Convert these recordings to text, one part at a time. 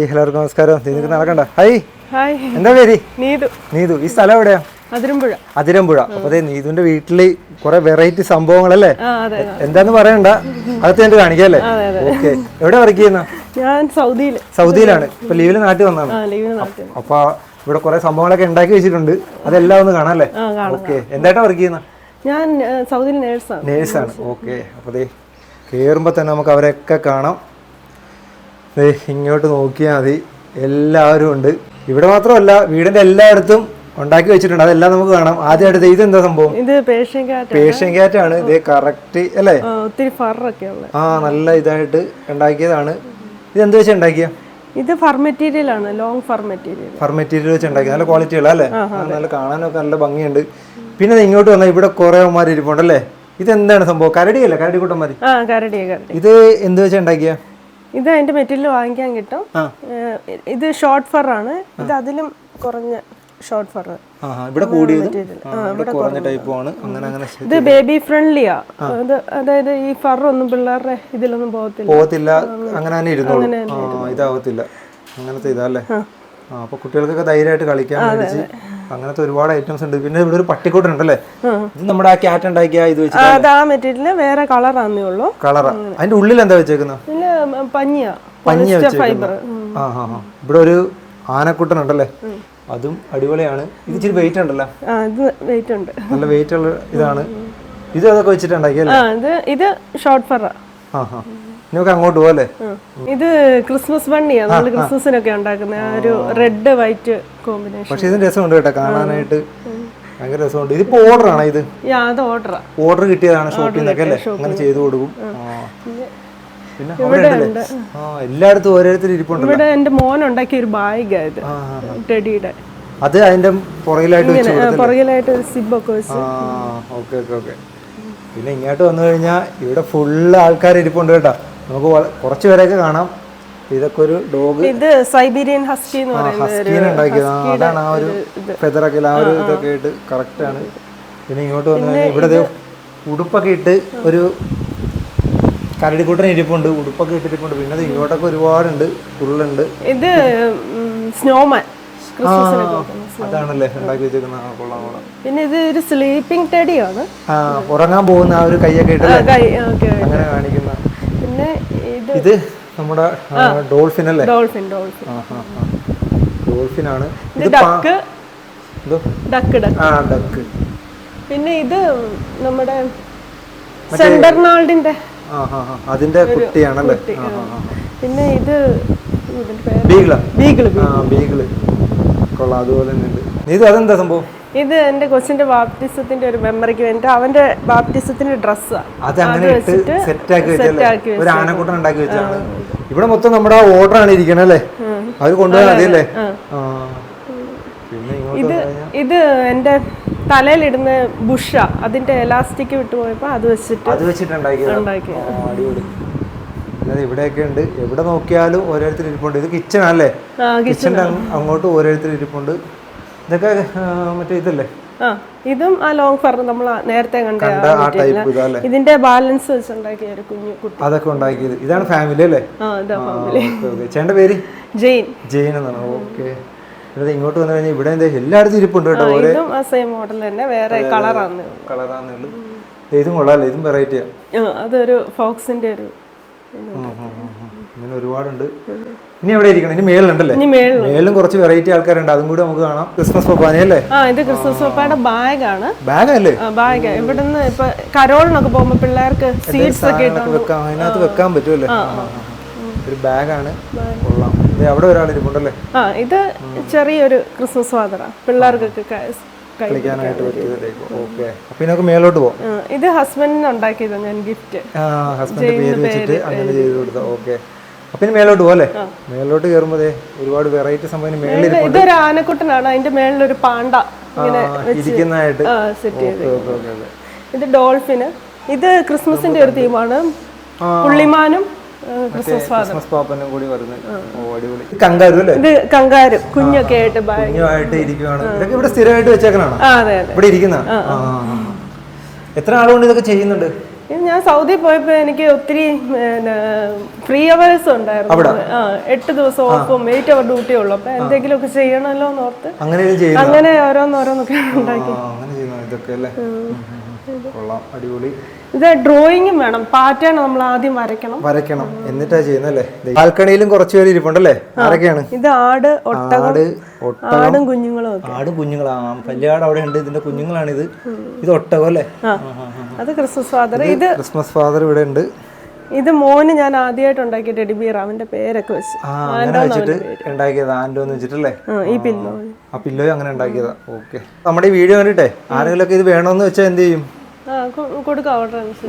എല്ലാവർക്കും നമസ്കാരം. നിങ്ങൾക്ക് നടക്കണ്ട. ഹായ്, എന്താ പേര്? നീതു. ഈ സ്ഥലം എവിടെയാ? അതിരമ്പുഴ. അപ്പൊ അതെ, നീതുവിന്റെ വീട്ടില് കുറെ വെറൈറ്റി സംഭവങ്ങളല്ലേ? എന്താന്ന് പറയണ്ട, അകത്ത് ഞാൻ കാണിക്കല്ലേ? ഓക്കെ. എവിടെ വർക്ക് ചെയ്യുന്ന? ഞാൻ സൗദിയിലാണ്. ഇപ്പൊ ലീവില് നാട്ടിൽ വന്നതാണ്. അപ്പൊ ഇവിടെ കുറെ സംഭവങ്ങളൊക്കെ ഉണ്ടാക്കി വെച്ചിട്ടുണ്ട്, അതെല്ലാം ഒന്ന് കാണാല്ലേ? ഓക്കെ. എന്തായിട്ടാ വർക്ക് ചെയ്യുന്ന? ഞാൻ സൗദിയിൽ നേഴ്സാണ്. ഓക്കെ. അപ്പൊ ദേ കേറുമ്പോ തന്നെ നമുക്ക് അവരൊക്കെ കാണാം. ഇങ്ങോട്ട് നോക്കിയാൽ മതി, എല്ലാവരും ഉണ്ട്. ഇവിടെ മാത്രമല്ല, വീടിന്റെ എല്ലായിടത്തും ഉണ്ടാക്കി വെച്ചിട്ടുണ്ട്, അതെല്ലാം നമുക്ക് കാണാം. ആദ്യമായിട്ട് ഇത് എന്താ സംഭവം? ഇത് പേർഷ്യൻ ക്യാറ്റ് ആണ്. ഇത് കറക്റ്റ് അല്ലേ? ഒത്തിരി ഫറൊക്കെ ഉള്ള നല്ല ഇതായിട്ട് ഉണ്ടാക്കിയതാണ്. ഇത് എന്ത് വെച്ചാൽ ഉണ്ടാക്കിയ? ഇത് ഫർ മെറ്റീരിയൽ ആണ്, ലോങ് ഫർ മെറ്റീരിയൽ വെച്ച് ഉണ്ടാക്കിയത്. നല്ല ക്വാളിറ്റി ഉള്ള അല്ലേ? നല്ല കാണാനൊക്കെ നല്ല ഭംഗിയുണ്ട്. പിന്നെ ഇങ്ങോട്ട് വന്നാൽ ഇവിടെ കുറെ അമ്മമാർ ഇരിപ്പുണ്ടല്ലേ? ഇത് എന്താണ് സംഭവം? കരടിയല്ലേ? കരടിക്കൂട്ടന്മാര്. ഇത് എന്ത് വെച്ചാൽ ഉണ്ടാക്കിയ? ഇത് അതിന്റെ മെറ്റീരിയൽ വാങ്ങിക്കാൻ കിട്ടും. ഇത് ഷോർട്ട് ഫർ ആണ്. ഇത് അതിലും കുറഞ്ഞ ഷോർട്ട് ഫർ. ഇവിടെ കുറഞ്ഞ ടൈപ്പ് ആണ്. ഇത് ബേബി ഫ്രണ്ട്ലിയാ. അതായത് ഈ ഫർ ഒന്നും പിള്ളേരുടെ ഇതിലൊന്നും പോകത്തില്ല. അങ്ങനെ തന്നെ ഇരുന്നോളും. ഇതാവത്തില്ല. അങ്ങനത്തെ ഇതല്ലേ? അപ്പൊ കുട്ടികൾക്കൊക്കെ ധൈര്യമായിട്ട് കളിക്കാൻ വേണ്ടി അങ്ങനത്തെ ഒരുപാട് ഐറ്റംസ് ഉണ്ട്. പിന്നെ ഇവിടെ ഒരു പട്ടിക്കൂട്ടം ഉണ്ടല്ലേ? ഇത് നമ്മുടെ ആ ക്യാറ്റ് ഉണ്ടാക്കിയ ഇത് വെച്ചിട്ട് ആ മെറ്റീരിയല് വേറെ കളറാന്നേ ഉള്ളൂ. കളറാ. അതിന്റെ ഉള്ളിൽ എന്താ വെച്ചേക്കുന്നത്? പഞ്ഞിയാ ഫൈബർ. ഇവിടെ ഒരു ആനക്കുട്ടൻ ഉണ്ടല്ലേ? അതും അടിപൊളിയാണ്. ഇത് ഇച്ചിരി വെയിറ്റ് ഉണ്ടല്ലോ? നല്ല വെയിറ്റ് ഉള്ള ഇതാണ്. ഇത് അതൊക്കെ വെച്ചിട്ട് ഉണ്ടാക്കിയല്ലേ? ഇത് ഷോർട്ട് ഫർ. നമുക്ക് അങ്ങോട്ട് പോകല്ലേ? ഇത് ക്രിസ്മസ് ബണ്ണിയാ. നമ്മള് ക്രിസ്മസിനൊക്കെ ഉണ്ടാക്കുന്ന ഒരു റെഡ് വൈറ്റ് കോമ്പിനേഷൻ. പക്ഷെ ഇതിന് രസമുണ്ട് കേട്ടോ, കാണാനായിട്ട് ഭയങ്കര രസമുണ്ട്. ഇതിപ്പോ ഓർഡർ ആണ്? ഇത് ഓർഡർ കിട്ടിയതാണ് ഷോപ്പിൽ നിന്നൊക്കെ അല്ലേ? അങ്ങനെ ചെയ്തു കൊടുക്കും. പിന്നെ എല്ലായിടത്തും ഓരോരുത്തർ ഇരിപ്പുണ്ട്. ഇവിടെ എന്റെ മോൻ ഉണ്ടാക്കിയ ഒരു ബാഗ് ടെഡിയുടെ. അത് അതിന്റെ പുറകിലായിട്ട് ഒരു സിബ് ഒക്കെ വെച്ച്. ഓക്കെ. പിന്നെ ഇങ്ങോട്ട് വന്നു കഴിഞ്ഞാൽ ഇവിടെ ഫുള്ള് ആൾക്കാർ ഇരിപ്പുണ്ട് കേട്ടോ. നമുക്ക് കുറച്ച് പേരെയൊക്കെ കാണാം. ഇതൊക്കെ ഒരു ഡോഗ്. ഇത് സൈബീരിയൻ ഹസ്കി എന്ന് പറയുന്നത് ഉണ്ടാക്കിയതാണ്. അതാണ് ആ ഒരു ഫെദറൊക്കെ ആ ഒരു ഇതൊക്കെ ആയിട്ട് കറക്റ്റ് ആണ്. പിന്നെ ഇങ്ങോട്ട് വന്നു കഴിഞ്ഞാൽ ഇവിടെ ഉടുപ്പൊക്കെ ഇട്ട് ഒരു കരടിക്കൂട്ടൻ ഇരിപ്പുണ്ട്, ഉടുപ്പൊക്കെ ഇട്ടിരിപ്പുണ്ട്. പിന്നെ ഇങ്ങോട്ടൊക്കെ ഒരുപാടുണ്ട്, ഫുള്ളുണ്ട്. ഇത് സ്നോമാൻ. അതാണല്ലേ ഉണ്ടാക്കി വെച്ചേക്കുന്ന? പിന്നെ ഇത് ഒരു സ്ലീപ്പിംഗ് ടെഡിയാണ്. ഉറങ്ങാൻ പോകുന്ന ആ ഒരു കൈയൊക്കെ ഇട്ട് അങ്ങനെ കാണിക്കുന്ന. പിന്നെ ഇത് നമ്മുടെ ഡോൾഫിൻ അല്ലേ? ഡോൾഫിൻ ആണ്. ഡക്ക്. പിന്നെ ഇത് നമ്മുടെ സെന്റർനാൾഡിന്റെ അതിന്റെ കുട്ടിയാണല്ലേ? പിന്നെ ഇത് ബീഗിള് കൊള്ളാം. അതുപോലെ തന്നെ ഉണ്ട്. ഇത് അതെന്താ സംഭവം? ഇത് എന്റെ കൊച്ചിന്റെ ബാപ്റ്റിസത്തിന്റെ ഒരു മെമ്മറിക്ക് വേണ്ടി അവന്റെ ബാപ്റ്റിസത്തിന്റെ ഡ്രസ്സാ. അത് അങ്ങനെ സെറ്റ് ആക്കി ഒരു ആനക്കൂട്ടം ഉണ്ടാക്കി വെച്ചാണ്. ഇവിടെ മൊത്തം നമ്മുടെ ഓർഡർ ആണ് ഇരിക്കണേ അല്ലേ? അവര് കൊണ്ടുപോയാൽ മതിയല്ലേ? ഇത് എന്റെ തലയിലിടുന്ന ബുഷ, അതിന്റെ എലാസ്റ്റിക് വിട്ടുപോയപ്പോ അത് വെച്ചിട്ടുണ്ടാക്കി. ഇവിടെയൊക്കെ ഉണ്ട്. എവിടെ നോക്കിയാലും ഓരോരുത്തർ ഇരിപ്പുണ്ട്. ഇത് കിച്ചൺ അല്ലേ? കിച്ചൺ അങ്ങോട്ട് ഓരോരുത്തർ ഇരിപ്പുണ്ട്. ഇതൊക്കെ മറ്റേ ഇതല്ലേ? ഇതും ആ ലോങ് ഫർ നമ്മൾ നേരത്തെ കണ്ട ഇതിന്റെ ബാലൻസ് വെച്ചുണ്ടാക്കിയ ഒരു കുഞ്ഞു കുട്ടി. അതൊക്കെ ഉണ്ടാക്കിയത്. ഇതാണ് ഫാമിലി അല്ലേ? ചേട്ടന്റെ പേര്? ജെയിൻ എന്നാണ്. ഓക്കെ. ഇങ്ങോട്ട് വന്നു കഴിഞ്ഞാൽ ഇവിടെ എല്ലായിടത്തും ഇരിപ്പുണ്ട് കേട്ടോ. സെയിം മോഡൽ തന്നെ, വേറെ കളറാണ്. ഇതും കൊള്ളാല്ലേ? ഇതും വെറൈറ്റിയാ. അതൊരു ഫോക്സിന്റെ ഒരു ഇങ്ങനെ ഒരുപാടുണ്ട്. ഇനി എവിടെ ഇരിക്കണം? ഇനി മേലുണ്ടല്ലേ? മേലും കുറച്ച് വെറൈറ്റി ആൾക്കാരുണ്ട്, അതും കൂടി നമുക്ക് കാണാം. ക്രിസ്മസ് പപ്പാനല്ലേ? ഇത് ക്രിസ്മസ് പപ്പായുടെ ബാഗാണ്. ബാഗല്ലേ? ബാഗ്. ഇവിടുന്ന് ഇപ്പൊ കരോളിനൊക്കെ പോകുമ്പോ പിള്ളേർക്ക് സീഡ്സ് ഒക്കെ അതിനകത്ത് വെക്കാൻ പറ്റുമല്ലേ? ഒരു ബാഗാണ്. കൊള്ളാം. അവിടെ ഒരാൾ ഇരിപ്പുണ്ടല്ലേ? ഇത് ചെറിയൊരു ക്രിസ്മസ് ഫാദറാ, പിള്ളേർക്കൊക്കെ കളിക്കാനായിട്ട് പറ്റിയ ടൈപ്പ്. ഓക്കെ. അപ്പൊ ഇതിനൊക്കെ മേലോട്ട് പോകും. ഇത് ഹസ്ബൻഡിന് ഉണ്ടാക്കിയതാ ഞാൻ ഗിഫ്റ്റ്. ഹസ്ബൻഡ് പേര് വെച്ചിട്ട് അങ്ങനെ ചെയ്ത് കൊടുത്ത. ഓക്കെ. അപ്പൊ ഇനി മേലോട്ട് പോകല്ലേ? മേലോട്ട് കയറുമ്പോ ഒരുപാട് വെറൈറ്റി സംഭവം മേളിൽ. ഇതൊരു ആനക്കുട്ടനാണ്, അതിന്റെ മേളിലൊരു പാണ്ട ഇരിക്കുന്നതായിട്ട്. ഇത് ഡോൾഫിന്. ഇത് ക്രിസ്മസിന്റെ ഒരു തീമാണ്. പുള്ളിമാനും ക്രിസ്മസ് പാപ്പനും കൂടി വരുന്നത്. അടിപൊളി. കങ്കാരു അല്ലേ? ഇത് കങ്കാരു കുഞ്ഞൊക്കെ ആയിട്ട് ഇരിക്കുവാണ്. ഇതൊക്കെ ഇവിടെ സ്ഥിരമായിട്ട് വെച്ചേക്കണാണ്? ഇവിടെ ഇരിക്കുന്ന. എത്ര ആളുകൊണ്ട് ഇതൊക്കെ ചെയ്യുന്നുണ്ട്? ഇത് ഞാൻ സൗദി പോയപ്പോ എനിക്ക് ഒത്തിരി ഫ്രീ അവേഴ്സ് ഉണ്ടായിരുന്നു. 8 ദിവസം ഓഫും 8 അവർ ഡ്യൂട്ടി ഉള്ളു. അപ്പൊ എന്തെങ്കിലുമൊക്കെ ചെയ്യണല്ലോ എന്ന് ഓർത്ത് അങ്ങനെ ഓരോന്നൊക്കെ ഉണ്ടാക്കി. അടിപൊളി. ഇത് ഡ്രോയിങ്ങും വേണം, പാറ്റേൺ നമ്മൾ ആദ്യം വരയ്ക്കണം എന്നിട്ടാ ചെയ്യുന്നല്ലേ. ബാൽക്കണിയിലും കുറച്ച് പേര് ഇരിപ്പുണ്ടല്ലേ? ആരൊക്കെയാണ്? ഇത് ആടും കുഞ്ഞുങ്ങളും. ആടും കുഞ്ഞുങ്ങളാ. വലിയ ആട് അവിടെ ഉണ്ട്, ഇതിന്റെ കുഞ്ഞുങ്ങളാണ് ഇത്. ഇത് ഒട്ടകം അല്ലേ? അത് ക്രിസ്മസ് ഫാദർ. ഇത് ക്രിസ്മസ് ഫാദർ ഇവിടെ ഉണ്ട്. ഇത് മോന് ഞാൻ ആദ്യമായിട്ട് ഉണ്ടാക്കിയ ടെഡി ബിയർ. അവന്റെ പേരൊക്കെ വെച്ച് ഉണ്ടാക്കിയതാ. ആൻഡോന്ന് വെച്ചിട്ടല്ലേ? ഈ പില്ലോ, ആ പില്ലോ അങ്ങനെ ഉണ്ടാക്കിയതാ. ഓക്കെ. നമ്മുടെ ഈ വീഡിയോ കണ്ടിട്ടേ ആരെങ്കിലും ഒക്കെ ഇത് വേണമെന്ന് വെച്ചാൽ എന്ത് ചെയ്യും?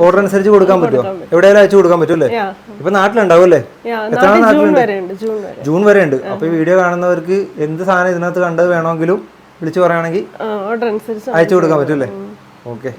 ഓർഡർ അനുസരിച്ച് കൊടുക്കാൻ പറ്റുമോ? എവിടെയെങ്കിലും അയച്ചു കൊടുക്കാൻ പറ്റുമല്ലേ? ഇപ്പൊ നാട്ടിലുണ്ടാവും അല്ലേ? എത്ര നാട്ടിലുണ്ട്? ജൂൺ വരെ ഉണ്ട്. അപ്പൊ ഈ വീഡിയോ കാണുന്നവർക്ക് എന്ത് സാധനം ഇതിനകത്ത് കണ്ടത് വേണമെങ്കിലും വിളിച്ചു പറയുകയാണെങ്കിൽ അയച്ചു കൊടുക്കാൻ പറ്റുമല്ലേ? ഓക്കെ.